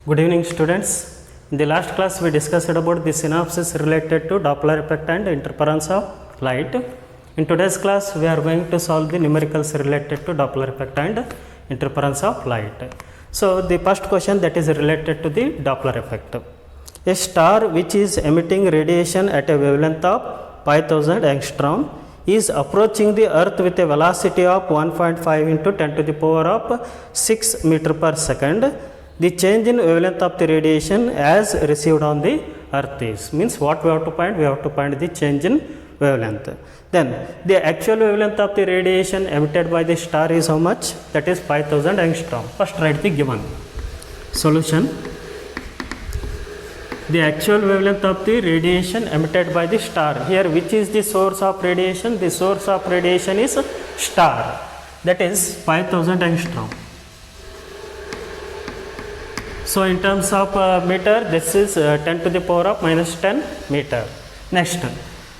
Good evening, students. In the last class we discussed about the synopsis related to Doppler effect and interference of light. In today's class we are going to solve the numericals related to Doppler effect and interference of light. So the first question that is related to the Doppler effect. A star which is emitting radiation at a wavelength of 5000 angstrom is approaching the earth with a velocity of 1.5 into 10 to the power of 6 meter per second. The change in wavelength of the radiation as received on the earth is, means what we have to find? We have to find the change in wavelength. Then the actual wavelength of the radiation emitted by the star is how much? That is 5000 angstrom. First write the given solution. The actual wavelength of the radiation emitted by the star. Here which is the source of radiation? The source of radiation is star, that is 5000 angstrom. So in terms of meter, this is 10 to the power of minus 10 meter. Next,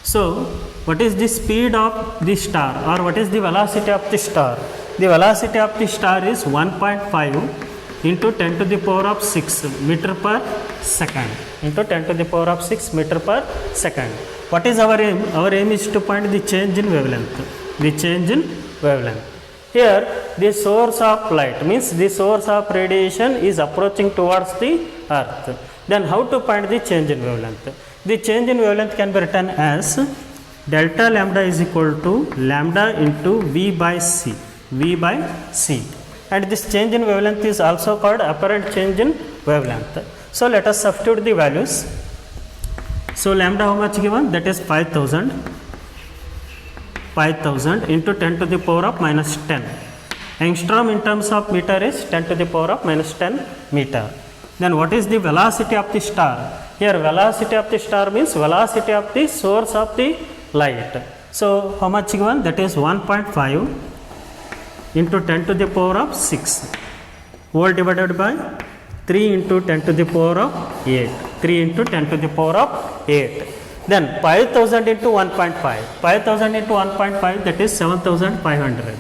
so what is the speed of the star, or what is the velocity of the star? The velocity of the star is 1.5 into 10 to the power of 6 meter per second, into 10 to the power of 6 meter per second. What is our aim? Our aim is to find the change in wavelength. The change in wavelength. Here the source of light, means the source of radiation is approaching towards the earth. Then how to find the change in wavelength? The change in wavelength can be written as delta lambda is equal to lambda into V by C. V by C. And this change in wavelength is also called apparent change in wavelength. So let us substitute the values. So lambda how much given? That is 5000 into 10 to the power of minus 10. Angstrom in terms of meter is 10 to the power of minus 10 meter. Then what is the velocity of the star? Here velocity of the star means velocity of the source of the light. So how much given? That is 1.5 into 10 to the power of 6 whole divided by 3 into 10 to the power of 8. 3 into 10 to the power of 8. Then 5000 into 1.5. 5000 into 1.5, that is 7500.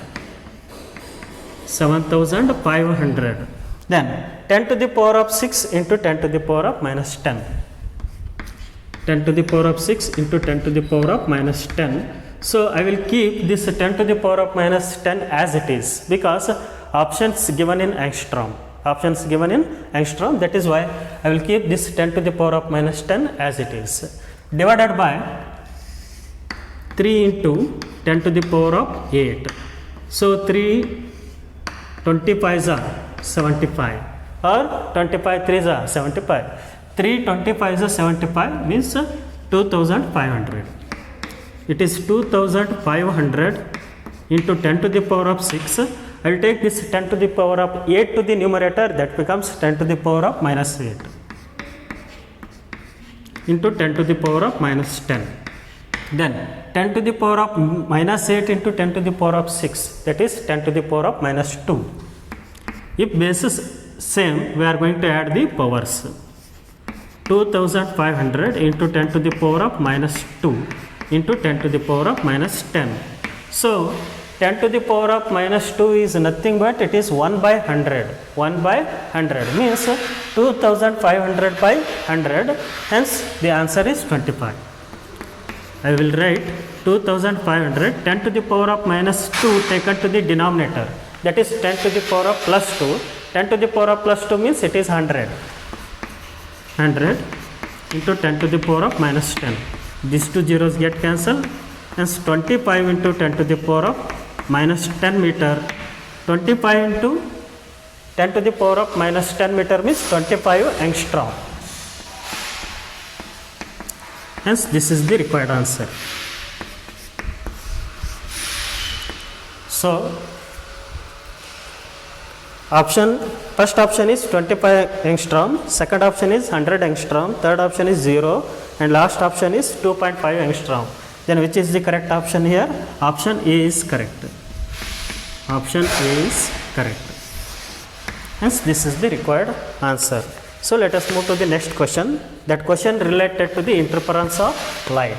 7500. Then 10 to the power of 6 into 10 to the power of minus 10. 10 to the power of 6 into 10 to the power of minus 10. So I will keep this 10 to the power of minus 10 as it is, because options given in angstrom. Options given in angstrom. That is why I will keep this 10 to the power of minus 10 as it is. Divided by 3 into 10 to the power of 8. So 3 25s are 75, or 25 3s are 75. 3 25s are 75 means 2500. It is 2500 into 10 to the power of 6. I will take this 10 to the power of 8 to the numerator, that becomes 10 to the power of minus 8. Into 10 to the power of minus 10. Then 10 to the power of minus 8 into 10 to the power of 6, that is 10 to the power of minus 2. If base is same, we are going to add the powers. 2500 into 10 to the power of minus 2 into 10 to the power of minus 10. So 10 to the power of minus 2 is nothing but it is 1 by 100. 1 by 100 means 2500 by 100. Hence the answer is 25. I will write 2500, 10 to the power of minus 2 taken to the denominator. That is 10 to the power of plus 2. 10 to the power of plus 2 means it is 100. 100 into 10 to the power of minus 10. These two zeros get cancelled. Hence 25 into 10 to the power of minus 10 meter. 25 into 10 to the power of minus 10 meter means 25 angstrom. Hence this is the required answer. So first option is 25 angstrom, second option is 100 angstrom, third option is 0, and last option is 2.5 angstrom. Then which is the correct option here? Option A is correct. Option A is correct. Hence this is the required answer. So let us move to the next question. That question related to the interference of light.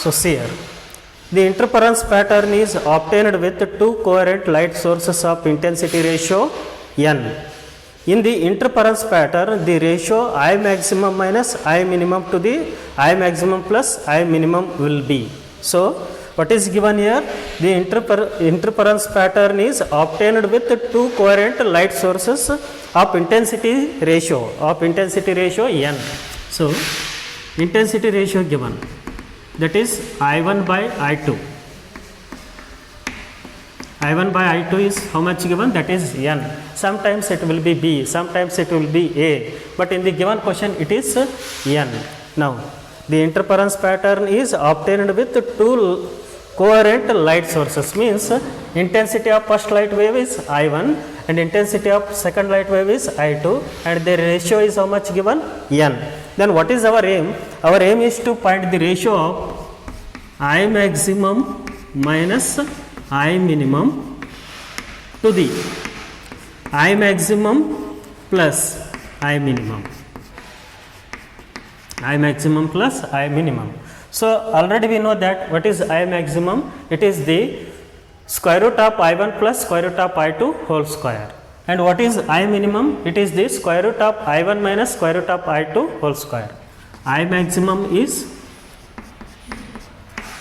So see here, the interference pattern is obtained with two coherent light sources of intensity ratio n. In the interference pattern, the ratio I maximum minus I minimum to the I maximum plus I minimum will be. So what is given here? The interference pattern is obtained with two coherent light sources of intensity ratio n. So intensity ratio given, that is I1 by I2. I1 by I2 is how much given? That is n. Sometimes it will be B, sometimes it will be A, but in the given question it is n. Now the interference pattern is obtained with two coherent light sources, means intensity of first light wave is I1 and intensity of second light wave is I2, and the ratio is how much given? N. Then what is our aim? Our aim is to find the ratio of I maximum minus I minimum to the I maximum plus I minimum. I maximum plus I minimum. So already we know that what is I maximum? It is the square root of I1 plus square root of I2 whole square. And what is I minimum? It is the square root of I1 minus square root of I2 whole square. I maximum is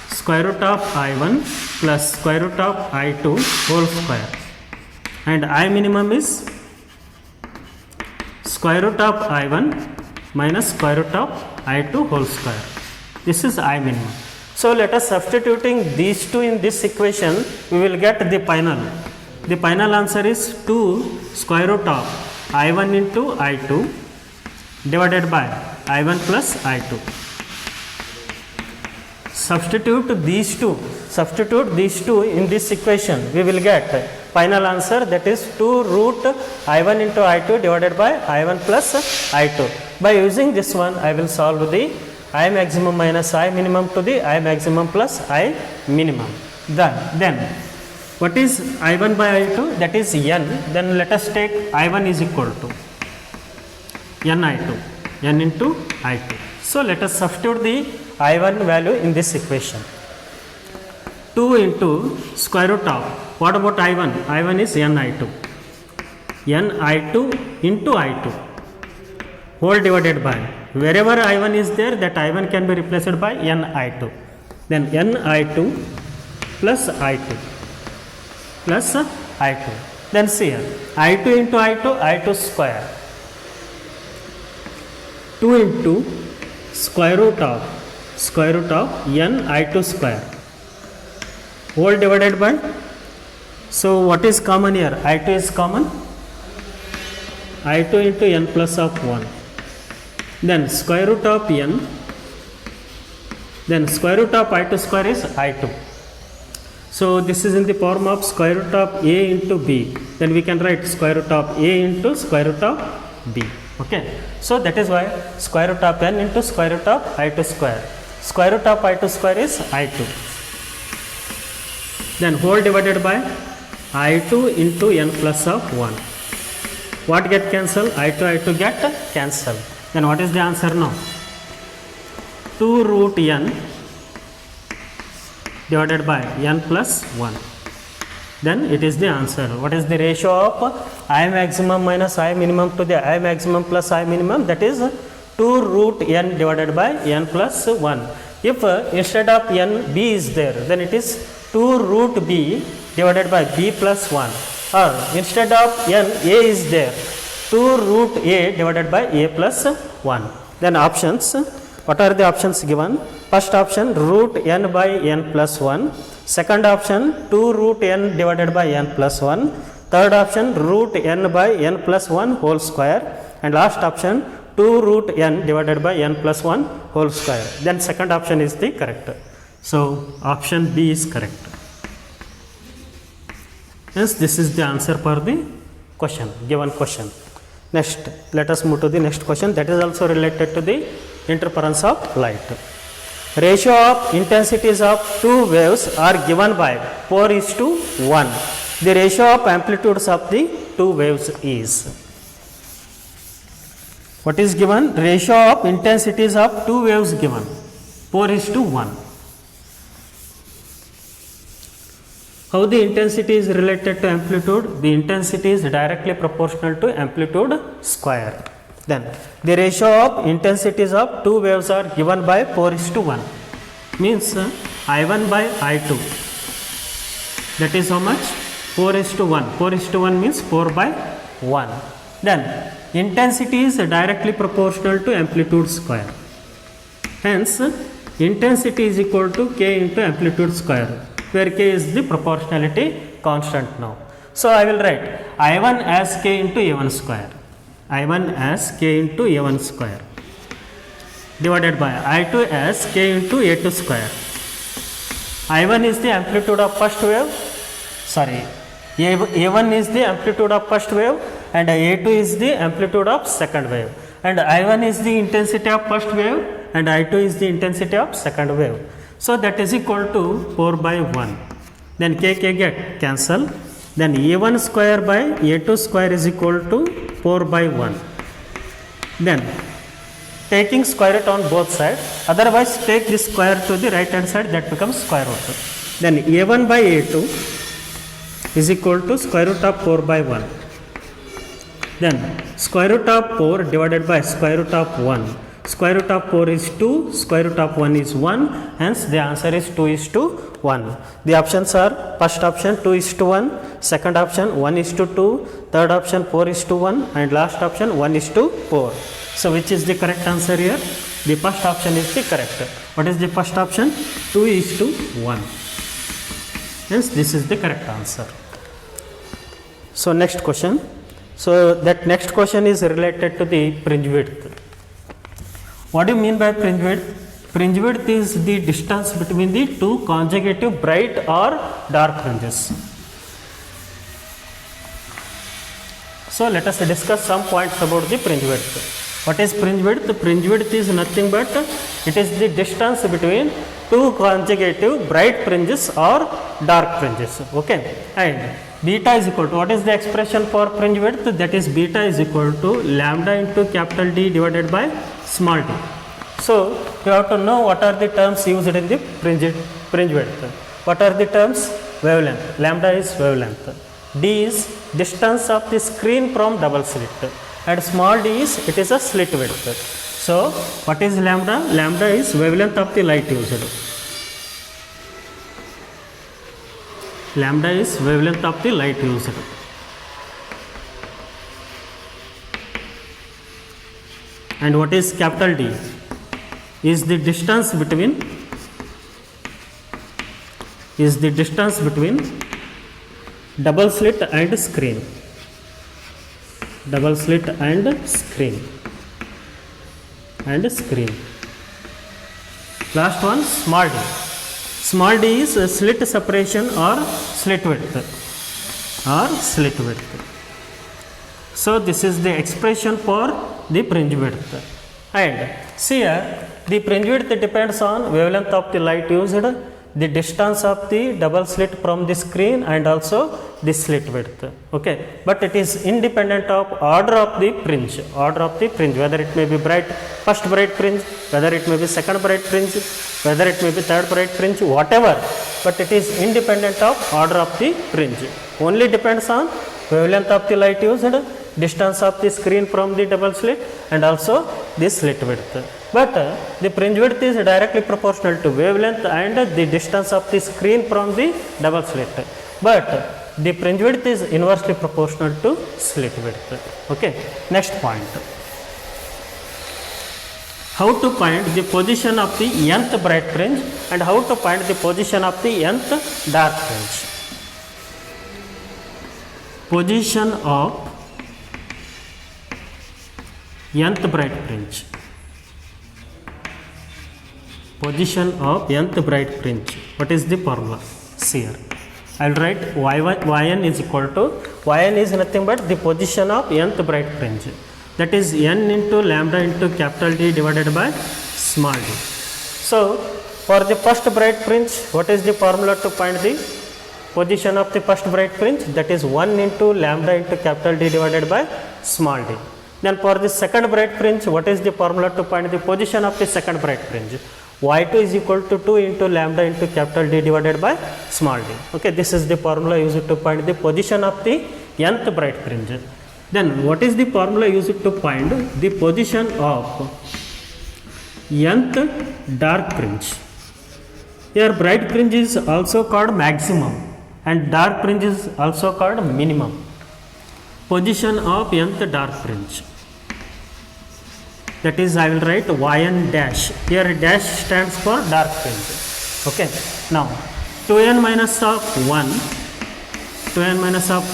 square root of I1 plus square root of I2 whole square, and I minimum is square root of I1 minus square root of I2 whole square. This is I minimum. So let us substituting these two in this equation, we will get the final. The final answer is 2 square root of I1 into I2 divided by I1 plus I2. Substitute these two in this equation, we will get final answer, that is 2 root I1 into I2 divided by I1 plus I2. By using this one, I will solve the I maximum minus I minimum to the I maximum plus I minimum. Then what is I1 by I2? That is n. Then let us take I1 is equal to n I2, n into I2. So let us substitute the I1 value in this equation. 2 into square root of, what about I1? I1 is n I2. N I2 into I2 whole divided by, wherever I1 is there, that I1 can be replaced by n I2. Then n I2 plus I2 plus I2. Then see here, I2 into I2, I2 square. 2 into square root of n I2 square whole divided by, so what is common here? I2 is common, I2 into n plus of 1, then square root of n, then square root of I2 square is I2. So this is in the form of square root of a into b, then we can write square root of a into square root of b. Okay, so that is why square root of n into square root of I2 square. Square root of I2 square is I2. Then whole divided by I2 into n plus of 1. What get cancelled? I2 get cancelled. Then what is the answer now? 2 root n divided by n plus 1. Then it is the answer. What is the ratio of I maximum minus I minimum to the I maximum plus I minimum? That is 2 root n divided by n plus 1. If instead of n b is there, then it is 2 root b divided by b plus 1, or instead of n a is there, 2 root a divided by a plus 1. Then options, what are the options given? First option root n by n plus 1, second option 2 root n divided by n plus 1, third option root n by n plus 1 whole square, and last option 2 root n divided by n plus 1 whole square. Then second option is the correct. So option B is correct. Hence this is the answer for the question, given question. Next, let us move to the next question, that is also related to the interference of light. Ratio of intensities of two waves are given by 4:1. The ratio of amplitudes of the two waves is, what is given? Ratio of intensities of two waves given 4:1. How the intensity is related to amplitude? The intensity is directly proportional to amplitude square. Then the ratio of intensities of two waves are given by 4:1. Means I1 by I2. That is how much? 4:1. 4:1 means 4 by 1. Then intensity is directly proportional to amplitude square. Hence intensity is equal to K into amplitude square, where K is the proportionality constant now. So I will write I1 as K into A1 square. I1 as K into A1 square divided by I2 as K into A2 square. I1 is the amplitude of first wave, sorry, A1 is the amplitude of first wave and A2 is the amplitude of second wave, and I1 is the intensity of first wave and I2 is the intensity of second wave. So that is equal to 4 by 1. Then K get cancel. Then A1 square by A2 square is equal to 4 by 1. Then taking square root on both sides, otherwise take this square to the right hand side, that becomes square root. Then A1 by A2 is equal to square root of 4 by 1. Then square root of 4 divided by square root of 1. Square root of 4 is 2, square root of 1 is 1, hence the answer is 2:1. The options are first option 2:1, second option 1:2, third option 4:1 and last option 1:4. So which is the correct answer here? The first option is the correct. What is the first option? 2:1. Hence this is the correct answer. So next question. So that next question is related to the fringe width. What do you mean by fringe width? Fringe width is the distance between the two consecutive bright or dark fringes. So let us discuss some points about the fringe width. What is fringe width? The fringe width is nothing but it is the distance between two consecutive bright fringes or dark fringes. Okay, and beta is equal to, what is the expression for fringe width? That is beta is equal to lambda into capital D divided by small d. So you have to know what are the terms used in the fringe width. What are the terms? Wavelength. Lambda is wavelength. D is distance of the screen from double slit, and small d is, it is a slit width. So what is lambda? Lambda is wavelength of the light used. Lambda is wavelength of the light used. And what is capital D? Is the distance between double slit and screen. Double slit and screen. Last one, small d. Small d is slit separation or slit width. So this is the expression for the fringe width. And see here, the fringe width depends on wavelength of the light used, the distance of the double slit from the screen, and also the slit width. Okay, but it is independent of order of the fringe. Whether it may be first bright fringe, whether it may be second bright fringe, whether it may be third bright fringe, whatever, but it is independent of order of the fringe. Only depends on wavelength of the light used, distance of the screen from the double slit, and also the slit width. But the fringe width is directly proportional to wavelength and the distance of the screen from the double slit. But the fringe width is inversely proportional to slit width. Okay. Next point. How to find the position of the nth bright fringe and how to find the position of the nth dark fringe. Position of nth bright fringe. Position of nth bright fringe. What is the formula? See here. I will write yn is equal to, yn is nothing but the position of nth bright fringe. That is n into lambda into capital D divided by small d. So for the first bright fringe, what is the formula to find the position of the first bright fringe? That is 1 into lambda into capital D divided by small d. Then for the second bright fringe, what is the formula to find the position of the second bright fringe? y2 is equal to 2 into lambda into capital D divided by small d. Okay, this is the formula used to find the position of the nth bright fringe. Then what is the formula used to find the position of nth dark fringe? Here bright fringe is also called maximum and dark fringe is also called minimum. Position of nth dark fringe, that is I will write yn dash. Here dash stands for dark fringe. Okay. Now 2n minus of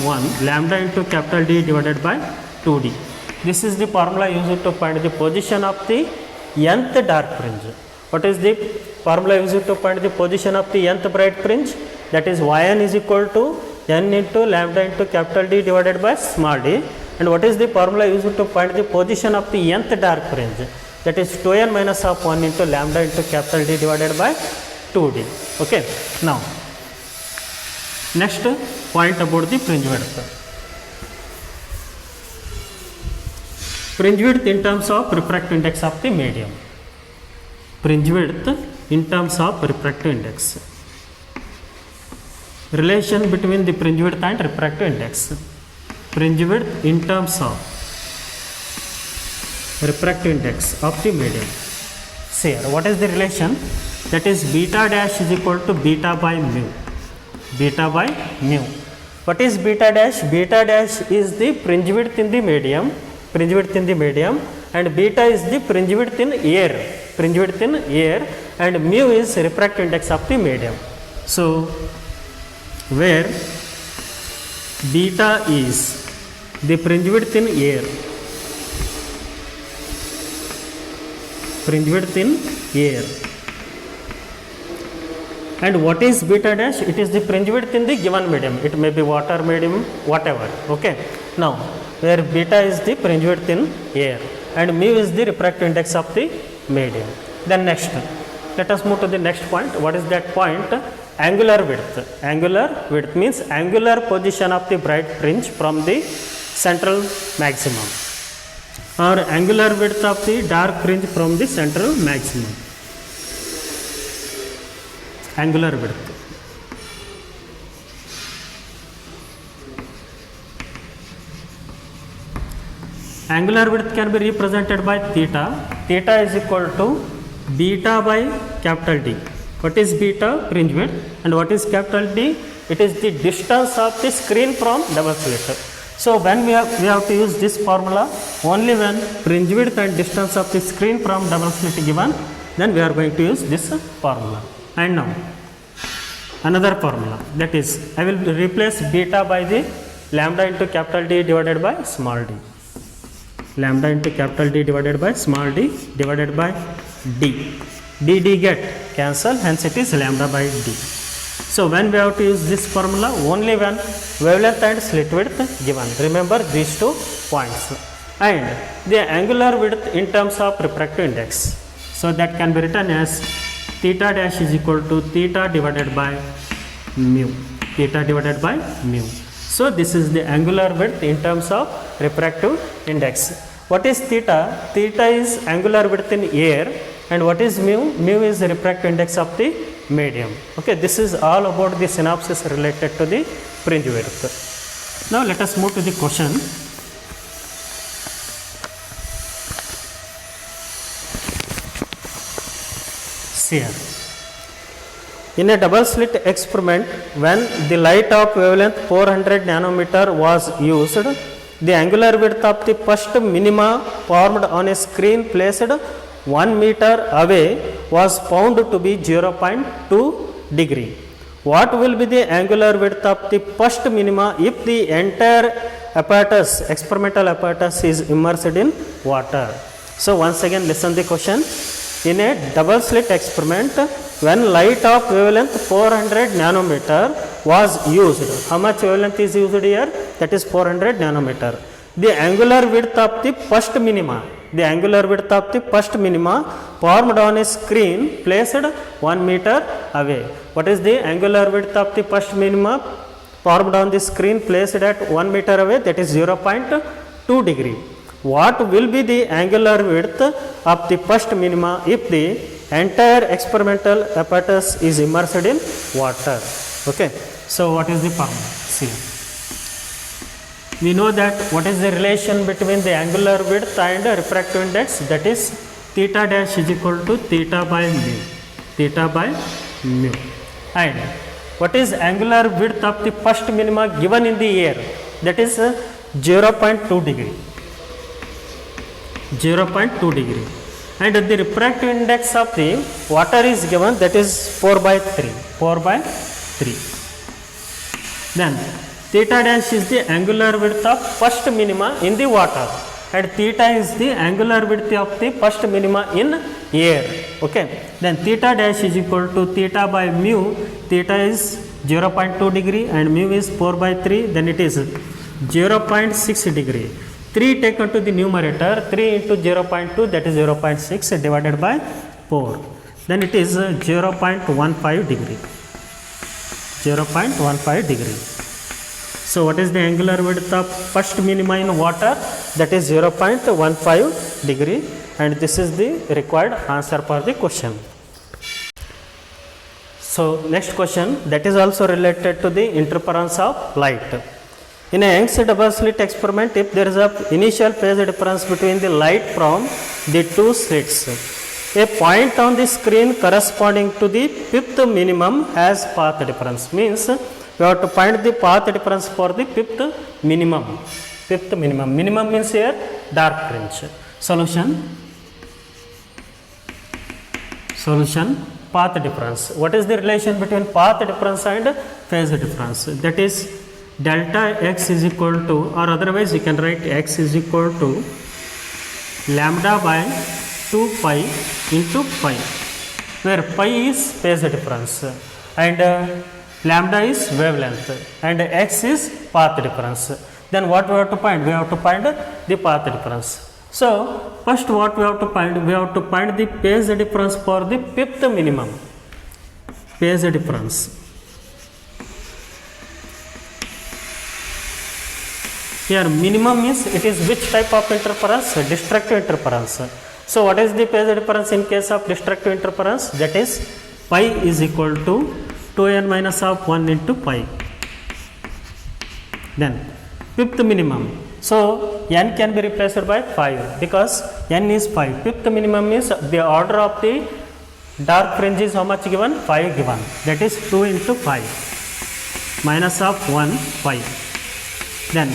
1 lambda into capital D divided by 2d. This is the formula used to find the position of the nth dark fringe. What is the formula used to find the position of the nth bright fringe? That is yn is equal to n into lambda into capital D divided by small d. And what is the formula used to find the position of the nth dark fringe? That is 2n minus of 1 into lambda into capital D divided by 2d. Okay. Now next point about the fringe width. Fringe width in terms of refractive index of the medium. Fringe width in terms of refractive index. Relation between the fringe width and refractive index. Fringe width in terms of refractive index of the medium. See here, what is the relation? That is beta dash is equal to beta by mu. Beta by mu. What is beta dash? Beta dash is the fringe width in the medium. Fringe width in the medium, and beta is the fringe width in air. Fringe width in air, and mu is refractive index of the medium. So where beta is the fringe width in air, fringe width in air, and what is beta dash? It is the fringe width in the given medium. It may be water medium, whatever. Okay. Now where beta is the fringe width in air and mu is the refractive index of the medium. Then next, let us move to the next point. What is that point? Angular width. Angular width means angular position of the bright fringe from the central maximum, or angular width of the dark fringe from the central maximum. Angular width. Angular width can be represented by theta. Theta is equal to beta by capital D. What is beta? Fringe width. And what is capital D? It is the distance of the screen from double slit. So when we have to use this formula only when fringe width and distance of the screen from double slit given, then we are going to use this formula. And now another formula, that is I will replace beta by the lambda into capital D divided by small d. Lambda into capital D divided by small d divided by d. d get cancel, hence it is lambda by d. So when we have to use this formula only when wavelength and slit width given. Remember these 2 points. And the angular width in terms of refractive index. So that can be written as theta dash is equal to theta divided by mu. Theta divided by mu. So this is the angular width in terms of refractive index. What is theta? Theta is angular width in air, and what is mu? Mu is the refractive index of the medium. Okay, this is all about the synopsis related to the fringe width. Now let us move to the question. See here. In a double slit experiment, when the light of wavelength 400 nanometer was used, the angular width of the first minima formed on a screen placed 1 meter away was found to be 0.2 degree. What will be the angular width of the first minima if the entire apparatus, experimental apparatus, is immersed in water? So once again listen the question. In a double slit experiment, when light of wavelength 400 nanometer was used, how much wavelength is used here? That is 400 nanometer. The angular width of the first minima, formed on a screen placed 1 meter away. What is the angular width of the first minima formed on the screen placed at 1 meter away? That is 0.2 degree. What will be the angular width of the first minima if the entire experimental apparatus is immersed in water. Okay. So what is the formula? See, we know that what is the relation between the angular width and refractive index, that is theta dash is equal to theta by mu, theta by mu. And what is angular width of the first minima given in the air, that is 0.2 degree, 0.2 degree. And the refractive index of the water is given, that is 4 by 3, 4 by 3. Then theta dash is the angular width of first minima in the water, and theta is the angular width of the first minima in air. Okay. Then theta dash is equal to theta by mu, theta is 0.2 degree and mu is 4 by 3, then it is 0.6 degree. 3 taken to the numerator, 3 into 0.2, that is 0.6 divided by 4, then it is 0.15 degree, 0.15 degree. So what is the angular width of first minima in water, that is 0.15 degree, and this is the required answer for the question. So next question, that is also related to the interference of light. In a Young's double slit experiment, if there is a initial phase difference between the light from the two slits, a point on the screen corresponding to the fifth minimum has path difference. Means we have to find the path difference for the fifth minimum. Fifth minimum. Minimum means here dark fringe. Solution. Solution. Path difference. What is the relation between path difference and phase difference? That is delta x is equal to, or otherwise you can write x is equal to lambda by 2 pi into pi, where pi is phase difference and lambda is wavelength and x is path difference. Then what we have to find? We have to find the path difference. So first what we have to find? We have to find the phase difference for the fifth minimum. Phase difference. Here minimum means it is which type of interference? Destructive interference. So what is the phase difference in case of destructive interference? That is pi is equal to 2n minus of 1 into pi. Then fifth minimum. So n can be replaced by 5 because n is 5. Fifth minimum is the order of the dark fringe is how much given? 5 given. That is 2 into 5 minus of 1 pi. Then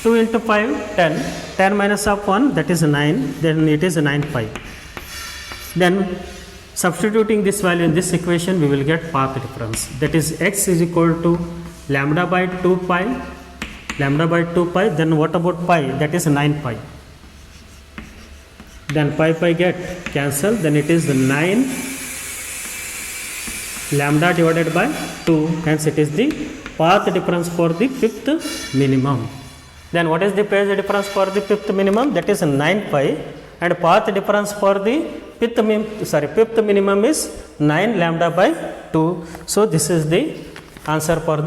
2 into 5, 10. 10 minus of 1, that is 9. Then it is 9 pi. Then substituting this value in this equation, we will get path difference. That is x is equal to lambda by 2 pi. Lambda by 2 pi. Then what about pi? That is 9 pi. Then pi get cancelled. Then it is 9 lambda divided by 2. Hence it is the path difference for the fifth minimum. Then what is the phase difference for the fifth minimum? That is 9 pi, and path difference for the fifth minimum is 9 lambda by 2. So this is the answer for the